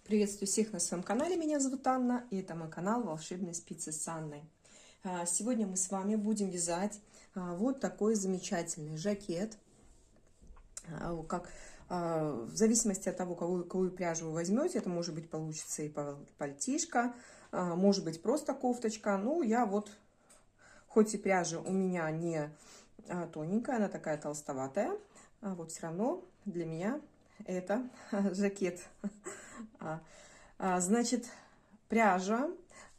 Приветствую всех на своем канале, меня зовут Анна, и это мой канал «Волшебные спицы с Анной». Сегодня мы с вами будем вязать вот такой замечательный жакет. В зависимости от того, какую пряжу вы возьмете, это может быть получится и пальтишко, может быть просто кофточка. Ну, я вот, хоть и пряжа у меня не тоненькая, она такая толстоватая, вот все равно для меня это жакет. Значит, пряжа,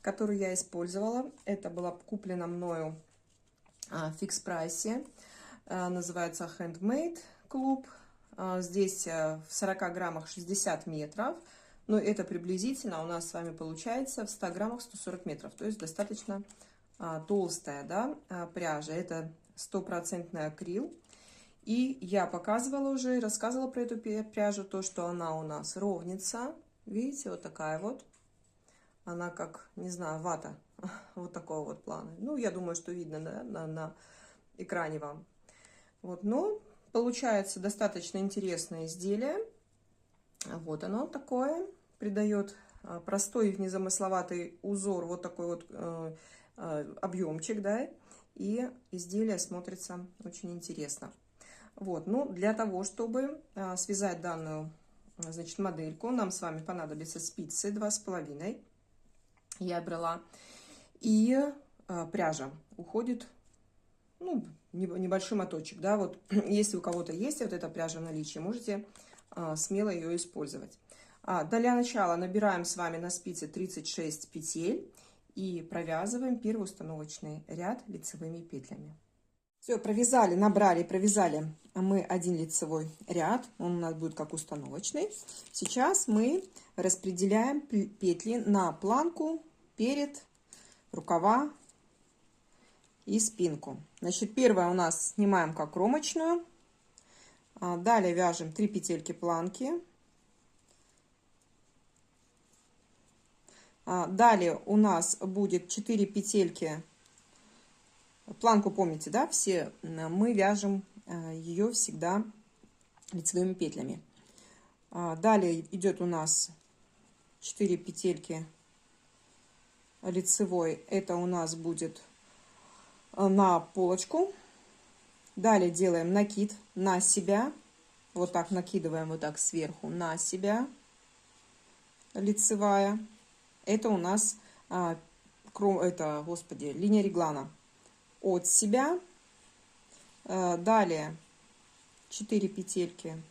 которую я использовала, это была куплена мною в фикс-прайсе, называется Handmade Club. Здесь в 40 граммах 60 метров, но это приблизительно у нас с вами получается в 100 граммах 140 метров, то есть достаточно толстая, да, пряжа. Это 100% акрил. И я показывала уже, рассказывала про эту пряжу, то, что она у нас ровница. Видите, вот такая вот. Она как, не знаю, вата. Вот такого вот плана. Ну, я думаю, что видно, да, на экране вам. Вот, но получается достаточно интересное изделие. Вот оно такое. Придает простой и незамысловатый узор, вот такой вот объемчик, да. И изделие смотрится очень интересно. Вот, ну, для того, чтобы связать данную, значит, модельку, нам с вами понадобятся спицы 2,5. Я брала. И пряжа уходит, ну, небольшой моточек, да, вот, если у кого-то есть вот эта пряжа в наличии, можете смело ее использовать. Для начала набираем с вами на спице 36 петель и провязываем первый установочный ряд лицевыми петлями. Все, провязали, набрали, провязали мы один лицевой ряд, он у нас будет как установочный. Сейчас мы распределяем петли на планку, перед, рукава и спинку. Значит, первое у нас снимаем как кромочную, далее вяжем 3 петельки планки, далее у нас будет 4 петельки. Планку помните, да, все мы вяжем ее всегда лицевыми петлями. Далее идет у нас 4 петельки лицевой, это у нас будет на полочку. Далее делаем накид на себя, вот так накидываем, вот так сверху на себя, лицевая. Это у нас господи, линия реглана. От себя. Далее 4 петельки,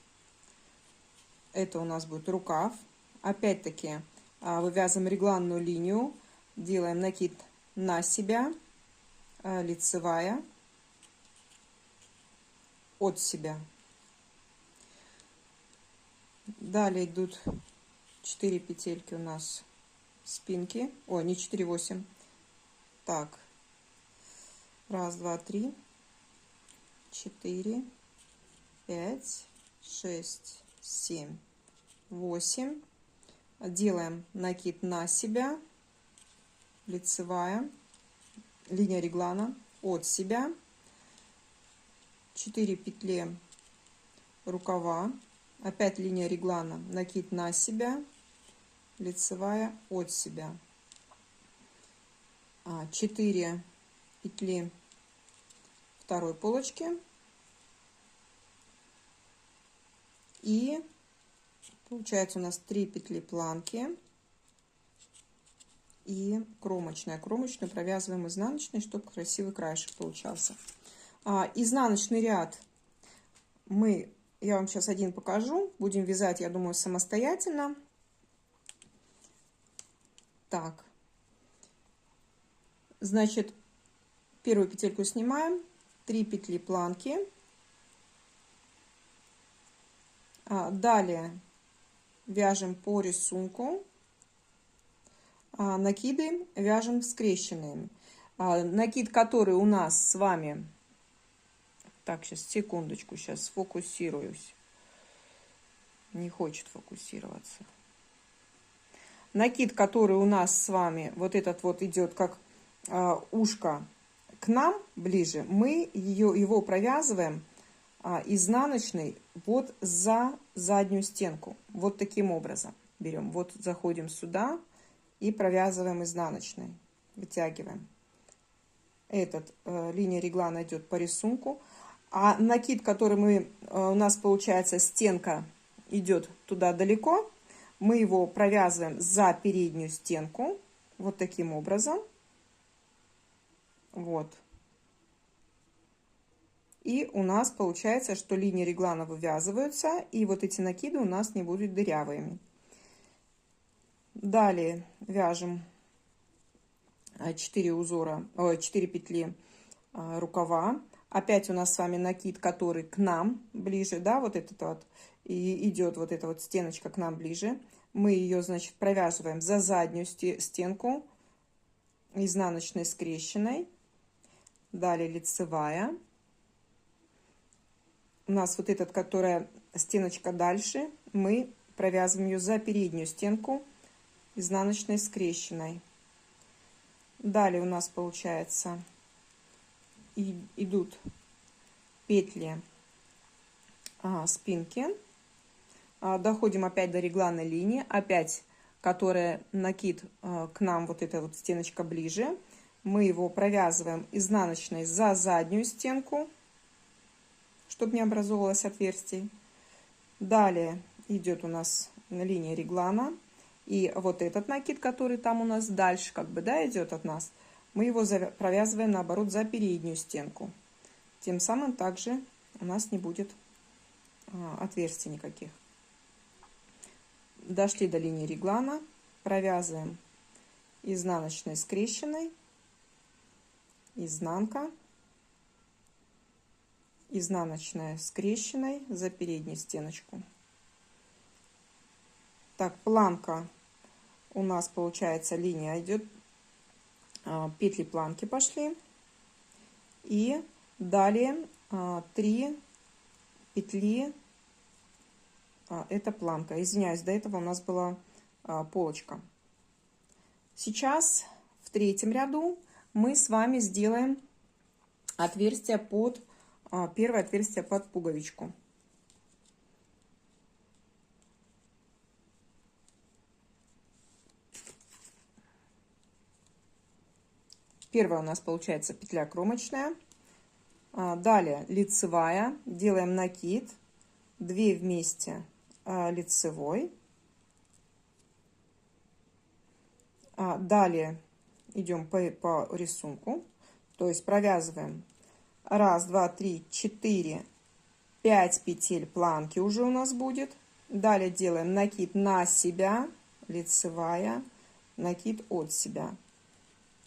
это у нас будет рукав. Опять-таки вывязываем регланную линию, делаем накид на себя, лицевая, от себя. Далее идут 4 петельки у нас спинки, ой, не 4, 8. Так, 1, 2, 3, 4, 5, 6, 7, 8. Делаем накид на себя, лицевая, линия реглана, от себя, 4 петли рукава, опять линия реглана, накид на себя, лицевая, от себя, 4 петли второй полочки и получается у нас 3 петли планки и кромочную провязываем изнаночной, чтобы красивый краешек получался. Изнаночный ряд я вам сейчас один покажу, будем вязать, я думаю, самостоятельно. Так, значит, первую петельку снимаем, 3 петли планки, далее вяжем по рисунку, накиды вяжем скрещенными. Накид, который у нас с вами, так, сейчас, секундочку, сейчас сфокусируюсь, не хочет фокусироваться. Накид, который у нас с вами, вот этот вот идет как ушко к нам ближе, мы его провязываем изнаночной вот за заднюю стенку, вот таким образом. берем. Вот заходим сюда и провязываем изнаночной, вытягиваем. Линия реглана идет по рисунку, а накид, который у нас получается стенка идет туда далеко, мы его провязываем за переднюю стенку вот таким образом. Вот. И у нас получается, что линии реглана вывязываются, и вот эти накиды у нас не будут дырявыми. Далее вяжем 4 петли рукава. Опять у нас с вами накид, который к нам ближе, да, вот этот вот, и идет вот эта вот стеночка к нам ближе. Мы ее, значит, провязываем за заднюю стенку изнаночной скрещенной. Далее лицевая. У нас вот этот, которая стеночка дальше, мы провязываем ее за переднюю стенку изнаночной скрещенной. Далее у нас получается идут петли спинки. Доходим опять до регланной линии, опять которая накид к нам, вот эта вот стеночка ближе. Мы его провязываем изнаночной за заднюю стенку, чтобы не образовалось отверстий. Далее идет у нас линия реглана. И вот этот накид, который там у нас дальше, как бы, да, идет от нас, мы его провязываем, наоборот, за переднюю стенку. Тем самым также у нас не будет отверстий никаких. Дошли до линии реглана, провязываем изнаночной скрещенной, изнанка, изнаночная скрещенной за переднюю стеночку. Так, планка у нас получается, линия идет, петли планки пошли, и далее 3 петли, это планка. Извиняюсь, до этого у нас была полочка. Сейчас в третьем ряду мы с вами сделаем отверстие первое отверстие под пуговичку. Первая у нас получается петля кромочная. Далее лицевая. Делаем накид. 2 вместе лицевой. Далее идем по рисунку. То есть провязываем 1, 2, 3, 4, 5 петель планки уже у нас будет. Далее делаем накид на себя. Лицевая. Накид от себя.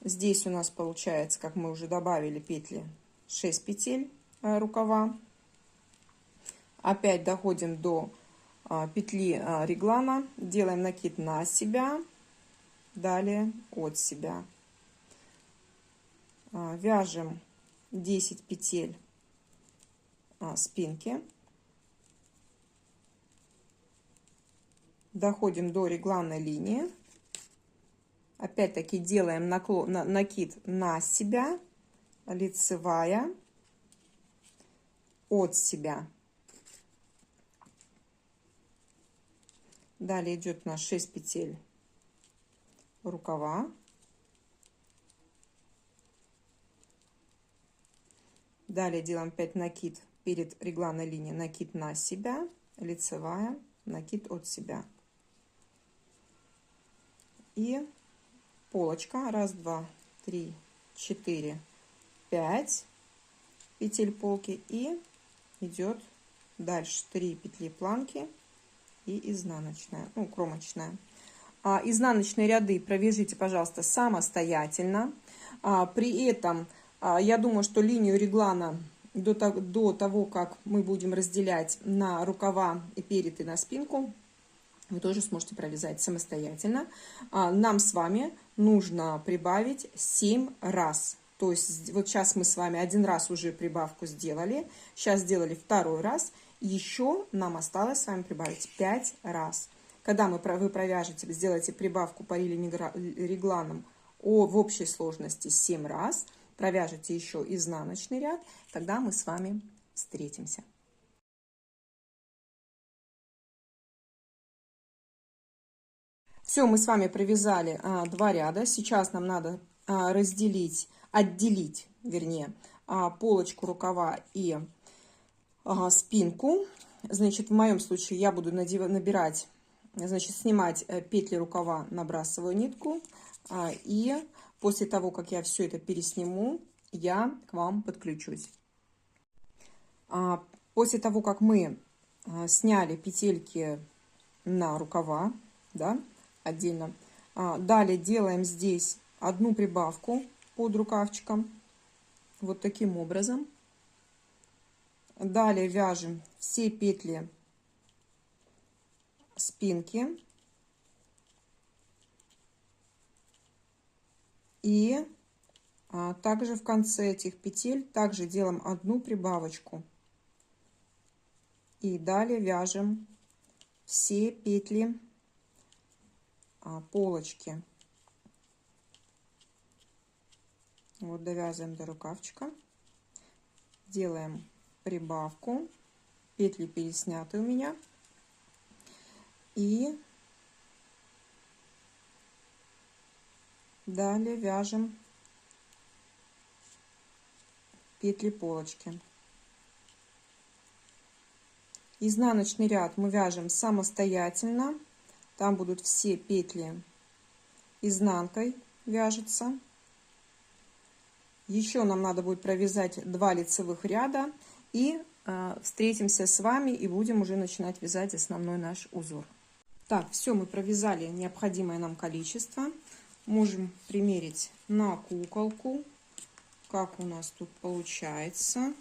Здесь у нас получается, как мы уже добавили петли, 6 петель рукава. Опять доходим до петли реглана, делаем накид на себя, далее от себя. Вяжем 10 петель спинки. Доходим до регланной линии. Опять-таки делаем накид на себя, лицевая, от себя. Далее идет у нас 6 петель рукава. Далее делаем 5 накид перед регланной линией, накид на себя, лицевая, накид от себя. И полочка. 1, 2, 3, 4, 5 петель полки. И идет дальше 3 петли планки и изнаночная, ну, кромочная. Изнаночные ряды провяжите, пожалуйста, самостоятельно. При этом я думаю, что линию реглана до того, как мы будем разделять на рукава и перед и на спинку, вы тоже сможете провязать самостоятельно. Нам с вами нужно прибавить 7 раз. То есть вот сейчас мы с вами 1 раз уже прибавку сделали. Сейчас сделали 2 раз. Еще нам осталось с вами прибавить 5 раз. Когда вы провяжете, сделаете прибавку по регланам в общей сложности 7 раз, провяжете еще изнаночный ряд, тогда мы с вами встретимся. Все, мы с вами провязали 2 ряда. Сейчас нам надо отделить, вернее, полочку рукава и спинку. Значит, в моем случае я буду набирать, значит, снимать петли рукава, набрасываю нитку. И после того, как я все это пересниму, я к вам подключусь. После того, как мы сняли петельки на рукава, да, отдельно, далее делаем здесь одну прибавку под рукавчиком, вот таким образом. Далее вяжем все петли спинки и также в конце этих петель также делаем одну прибавочку и далее вяжем все петли полочки. Вот довязываем до рукавчика, делаем прибавку, петли пересняты у меня, и далее вяжем петли полочки. Изнаночный ряд мы вяжем самостоятельно, там будут все петли изнанкой вяжутся. Еще нам надо будет провязать 2 лицевых ряда, и встретимся с вами и будем уже начинать вязать основной наш узор. Так, все, мы провязали необходимое нам количество. Можем примерить на куколку, как у нас тут получается.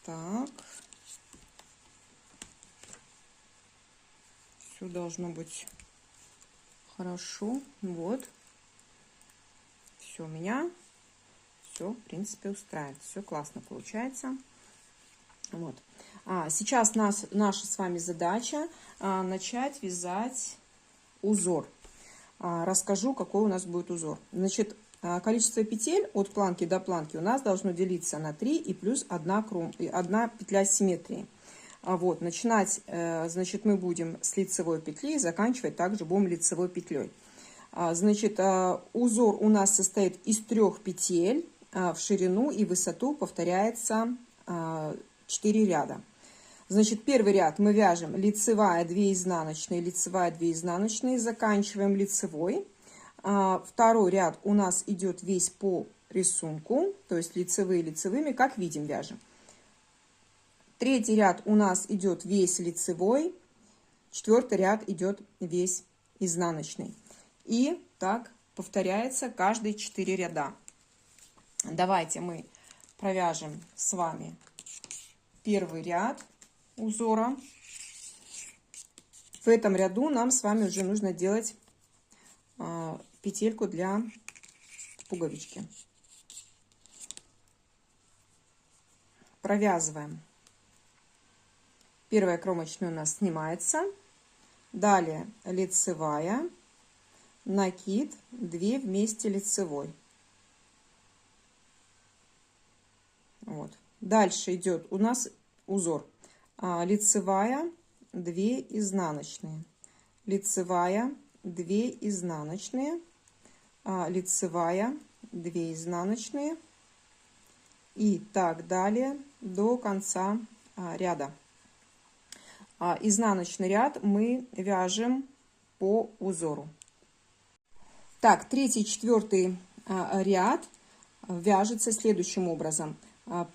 Так, все должно быть хорошо. Вот, все у меня. Все, в принципе, устраивает. Все классно получается. Вот. Сейчас наша с вами задача начать вязать узор. Расскажу, какой у нас будет узор. Значит, количество петель от планки до планки у нас должно делиться на 3 и плюс 1 петля симметрии. Вот, начинать, значит, мы будем с лицевой петли и заканчивать также будем лицевой петлей. Значит, узор у нас состоит из 3 петель. В ширину и высоту повторяется 4 ряда. Значит, первый ряд мы вяжем лицевая, 2 изнаночные, лицевая, 2 изнаночные, заканчиваем лицевой. Второй ряд у нас идет весь по рисунку, то есть лицевые лицевыми, как видим, вяжем. Третий ряд у нас идет весь лицевой, 4-й ряд идет весь изнаночный. И так повторяется каждые 4 ряда. Давайте мы провяжем с вами первый ряд узора. В этом ряду нам с вами уже нужно делать петельку для пуговички. Провязываем. Первая кромочная у нас снимается. Далее лицевая, накид, 2 вместе лицевой. Вот. Дальше идет у нас узор. Лицевая, 2 изнаночные. Лицевая, 2 изнаночные. Лицевая, 2 изнаночные. И так далее до конца ряда. Изнаночный ряд мы вяжем по узору. Так, 3-й, 4-й ряд вяжется следующим образом.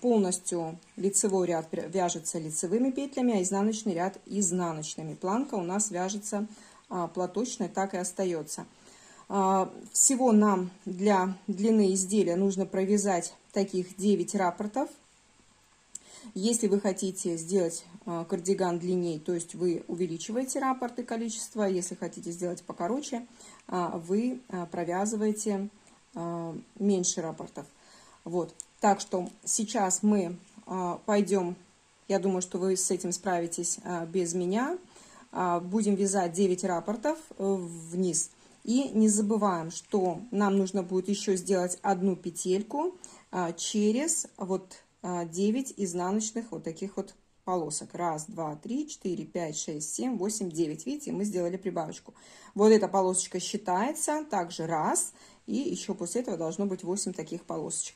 Полностью лицевой ряд вяжется лицевыми петлями, а изнаночный ряд изнаночными. Планка у нас вяжется платочной, так и остается. Всего нам для длины изделия нужно провязать таких 9 раппортов. Если вы хотите сделать кардиган длиннее, то есть вы увеличиваете раппорты количество. Если хотите сделать покороче, вы провязываете меньше раппортов. Вот. Так что сейчас мы пойдем, я думаю, что вы с этим справитесь без меня. Будем вязать 9 раппортов вниз. И не забываем, что нам нужно будет еще сделать одну петельку через вот 9 изнаночных вот таких вот полосок. Раз, два, три, 4, 5, 6, 7, 8, 9. Видите, мы сделали прибавочку. Вот эта полосочка считается. Также раз. И еще после этого должно быть 8 таких полосочек.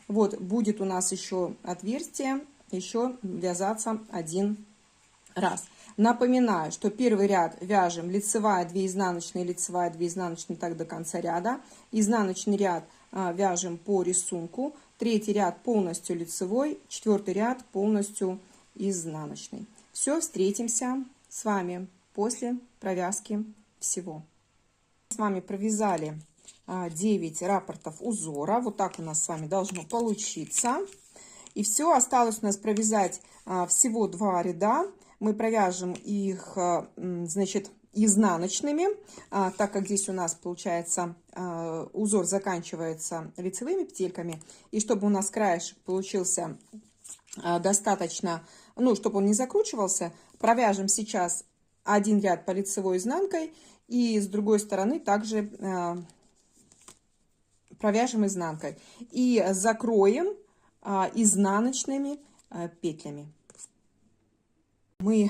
Вот будет у нас еще отверстие. Еще вязаться один раз. Напоминаю, что первый ряд вяжем лицевая, 2 изнаночные, лицевая, 2 изнаночные, так до конца ряда. Изнаночный ряд вяжем по рисунку. Третий ряд полностью лицевой, четвертый ряд полностью изнаночный. Все, встретимся с вами после провязки всего. С вами провязали 9 раппортов узора. Вот так у нас с вами должно получиться. И все, осталось у нас провязать всего 2 ряда. Мы провяжем их, значит, изнаночными, так как здесь у нас получается узор заканчивается лицевыми петельками. И чтобы у нас краешек получился достаточно, ну, чтобы он не закручивался, провяжем сейчас один ряд по лицевой изнанкой. И с другой стороны также провяжем изнанкой. И закроем изнаночными петлями. Мы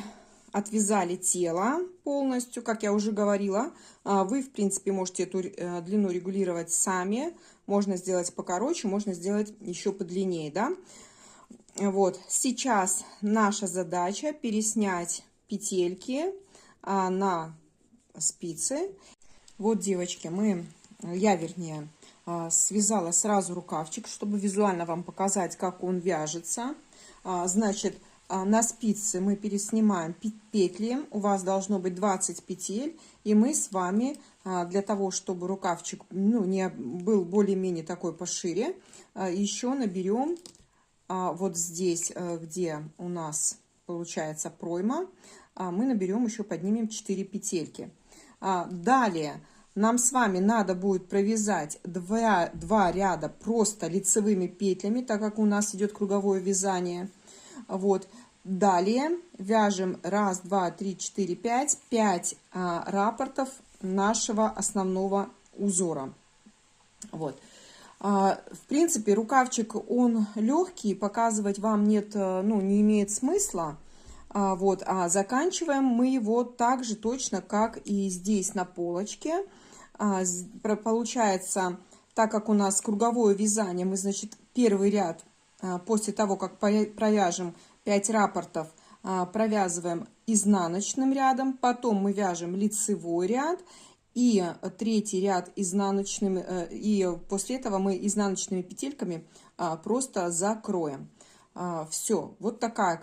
отвязали тело полностью, как я уже говорила. Вы, в принципе, можете эту длину регулировать сами. Можно сделать покороче, можно сделать еще подлиннее, да? Вот, сейчас наша задача переснять петельки на спицы. Вот, девочки, я связала сразу рукавчик, чтобы визуально вам показать, как он вяжется. Значит, на спицы мы переснимаем петли. У вас должно быть 20 петель. И мы с вами, для того, чтобы рукавчик, ну, не был более-менее такой пошире, еще наберем вот здесь, где у нас получается пройма, мы наберем еще, поднимем 4 петельки. Далее нам с вами надо будет провязать 2 ряда просто лицевыми петлями, так как у нас идет круговое вязание. Вот. Далее вяжем 1, 2, 3, 4, 5 раппортов нашего основного узора. Вот. В принципе, рукавчик, он легкий, показывать вам не имеет смысла. Вот. А заканчиваем мы его так же точно, как и здесь на полочке. Получается, так как у нас круговое вязание, мы, значит, первый ряд, после того, как провяжем 5 раппортов, провязываем изнаночным рядом, потом мы вяжем лицевой ряд и третий ряд изнаночным, и после этого мы изнаночными петельками просто закроем. Все, вот такая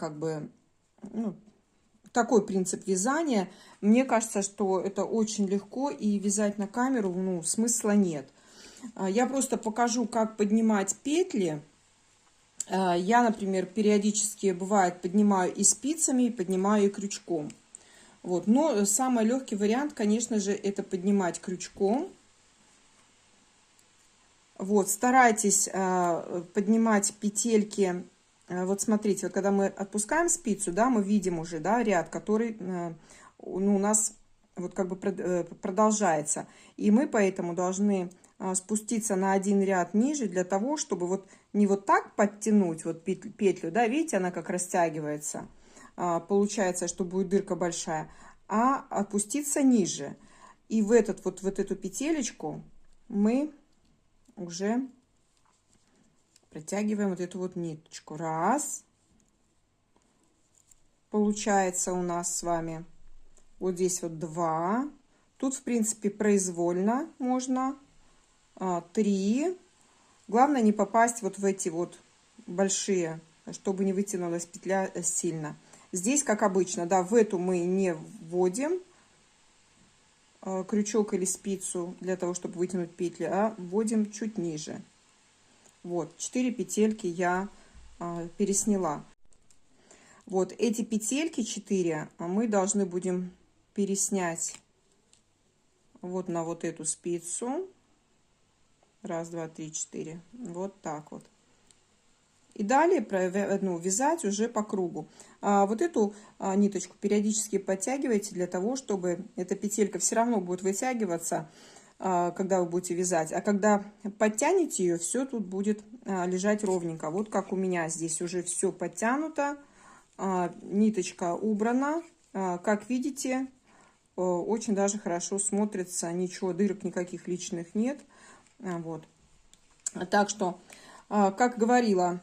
такой принцип вязания. Мне кажется, что это очень легко, и вязать на камеру, смысла нет. Я просто покажу, как поднимать петли. Я, например, периодически, бывает, поднимаю и спицами, и поднимаю и крючком. Вот. Но самый легкий вариант, конечно же, это поднимать крючком. Вот. Старайтесь поднимать петельки. Вот смотрите, вот когда мы отпускаем спицу, да, мы видим уже, да, ряд, который у нас вот как бы продолжается. И мы поэтому должны спуститься на один ряд ниже для того, чтобы вот не вот так подтянуть вот петлю, да, видите, она как растягивается, получается, что будет дырка большая, а опуститься ниже. И в эту петелечку мы уже протягиваем вот эту вот ниточку. Раз. Получается у нас с вами вот здесь вот 2. Тут, в принципе, произвольно можно 3. Главное не попасть вот в эти вот большие, чтобы не вытянулась петля сильно. Здесь, как обычно, да, в эту мы не вводим крючок или спицу для того, чтобы вытянуть петли, а вводим чуть ниже. Вот, 4 петельки я пересняла. Вот эти петельки 4 мы должны будем переснять вот на вот эту спицу. 1, 2, 3, 4. Вот так вот. И далее вязать уже по кругу. Вот эту ниточку периодически подтягивайте для того, чтобы эта петелька все равно будет вытягиваться, когда вы будете вязать. А когда подтянете ее, все тут будет лежать ровненько. Вот как у меня здесь уже все подтянуто. ниточка убрана. Как видите, очень даже хорошо смотрится, ничего, дырок никаких личных нет. Вот. Так что, как говорила,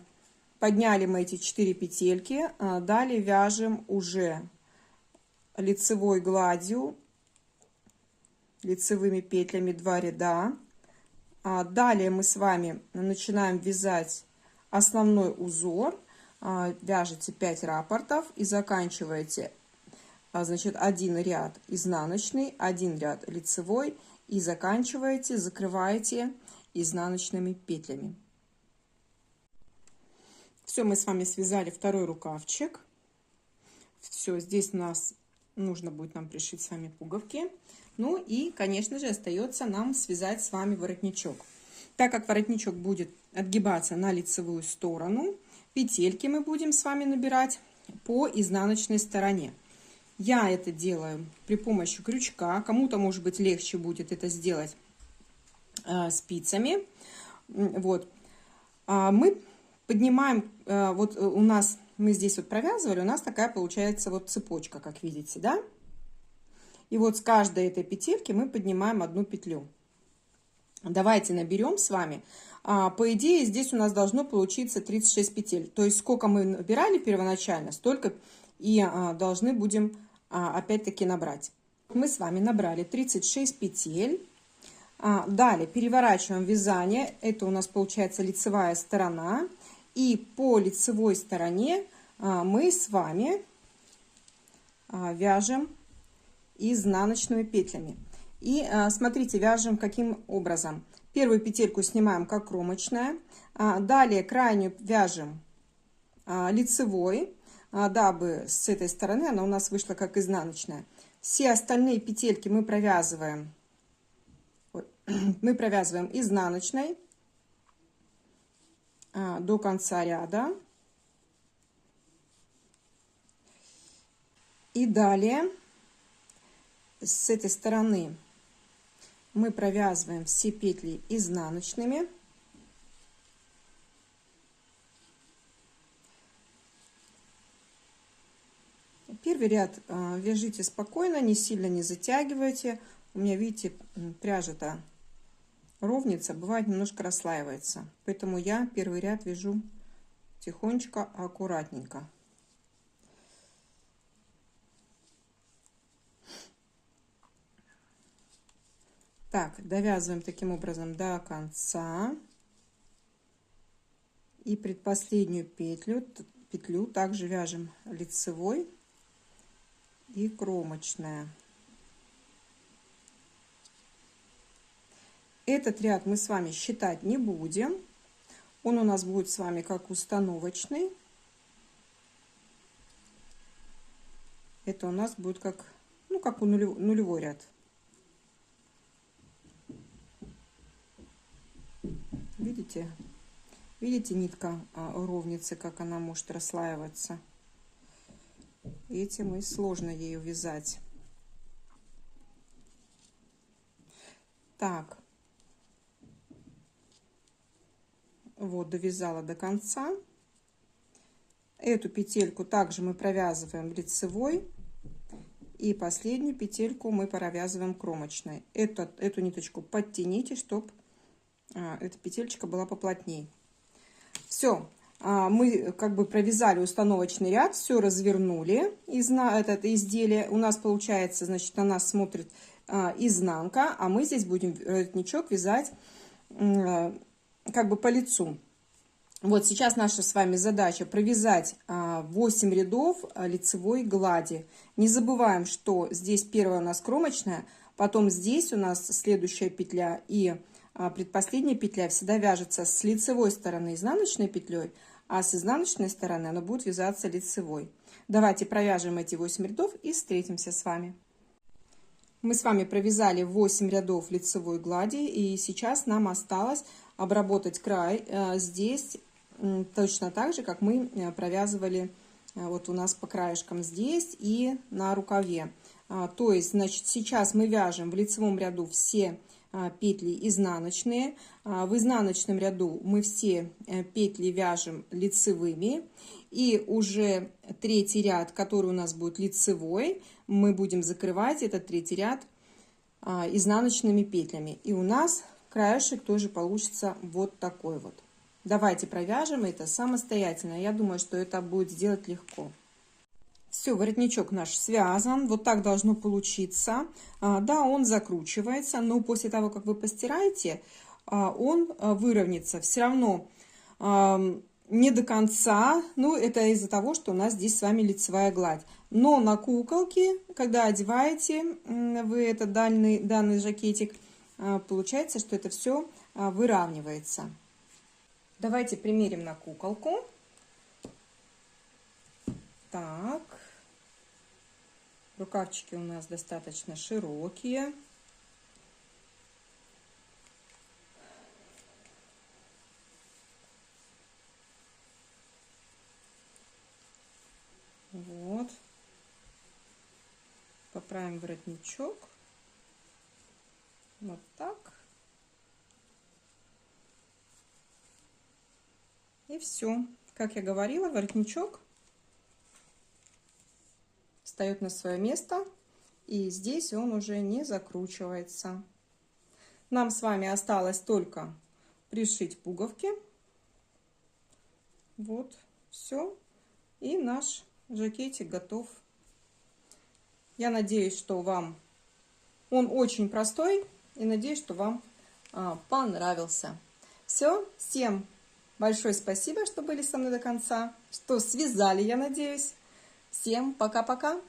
подняли мы эти 4 петельки, далее вяжем уже лицевой гладью, лицевыми петлями 2 ряда. Далее мы с вами начинаем вязать основной узор, вяжете 5 раппортов и заканчиваете, значит, 1 ряд изнаночный, 1 ряд лицевой и заканчиваете, закрываете изнаночными петлями. Все, мы с вами связали второй рукавчик. Все, здесь у нас нужно будет нам пришить с вами пуговки. Ну и, конечно же, остается нам связать с вами воротничок. Так как воротничок будет отгибаться на лицевую сторону, петельки мы будем с вами набирать по изнаночной стороне. Я это делаю при помощи крючка. Кому-то, может быть, легче будет это сделать спицами. Вот. Мы поднимаем, вот у нас, мы здесь вот провязывали, у нас такая получается вот цепочка, как видите, да? И вот с каждой этой петельки мы поднимаем 1 петлю. Давайте наберем с вами. По идее, здесь у нас должно получиться 36 петель. То есть, сколько мы набирали первоначально, столько и должны будем опять-таки набрать. Мы с вами набрали 36 петель. Далее переворачиваем вязание. Это у нас получается лицевая сторона. И по лицевой стороне мы с вами вяжем изнаночными петлями. И смотрите, вяжем каким образом. Первую петельку снимаем как кромочная. Далее крайнюю вяжем лицевой, дабы с этой стороны она у нас вышла как изнаночная. Все остальные петельки мы провязываем изнаночной до конца ряда. И далее с этой стороны мы провязываем все петли изнаночными. Первый ряд вяжите спокойно, не сильно не затягивайте. У меня, видите, пряжа-то ровница, бывает немножко расслаивается. Поэтому я первый ряд вяжу тихонечко, аккуратненько. Так, довязываем таким образом до конца. И предпоследнюю петлю также вяжем лицевой и кромочная. Этот ряд мы с вами считать не будем. Он у нас будет с вами как установочный. Это у нас будет как, ну, как нулевой ряд. Видите? Видите нитка ровницы, как она может расслаиваться? Этим и сложно ею вязать. Так. Вот, довязала до конца. Эту петельку также мы провязываем лицевой. И последнюю петельку мы провязываем кромочной. Эту ниточку подтяните, чтобы эта петелька была поплотнее. Все, мы как бы провязали установочный ряд, все развернули это изделие. У нас получается, значит, на нас смотрит изнанка, а мы здесь будем воротничок вязать как бы по лицу. Вот сейчас наша с вами задача провязать 8 рядов лицевой глади. Не забываем, что здесь первая у нас кромочная, потом здесь у нас следующая петля и предпоследняя петля всегда вяжется с лицевой стороны изнаночной петлей, а с изнаночной стороны она будет вязаться лицевой. Давайте провяжем эти 8 рядов и встретимся с вами. Мы с вами провязали 8 рядов лицевой глади, и сейчас нам осталось обработать край здесь точно так же, как мы провязывали вот у нас по краешкам здесь и на рукаве. То есть, значит, сейчас мы вяжем в лицевом ряду все петли изнаночные. В изнаночном ряду мы все петли вяжем лицевыми. И уже третий ряд, который у нас будет лицевой, мы будем закрывать этот третий ряд изнаночными петлями. И у нас краешек тоже получится вот такой вот. Давайте провяжем это самостоятельно. Я думаю, что это будет сделать легко. Все, воротничок наш связан. Вот так должно получиться. Да, он закручивается, но после того, как вы постираете, он выровняется. Все равно не до конца. Ну, это из-за того, что у нас здесь с вами лицевая гладь. Но на куколке, когда одеваете вы этот данный жакетик, получается, что это все выравнивается. Давайте примерим на куколку. Так, рукавчики у нас достаточно широкие. Вот. Поправим воротничок. Вот так. И все. Как я говорила, воротничок встает на свое место, и здесь он уже не закручивается. Нам с вами осталось только пришить пуговки. Вот, все. И наш жакетик готов. Я надеюсь, что вам он очень простой, и надеюсь, что вам понравился. Все, всем большое спасибо, что были со мной до конца, что связали, я надеюсь. Всем пока-пока!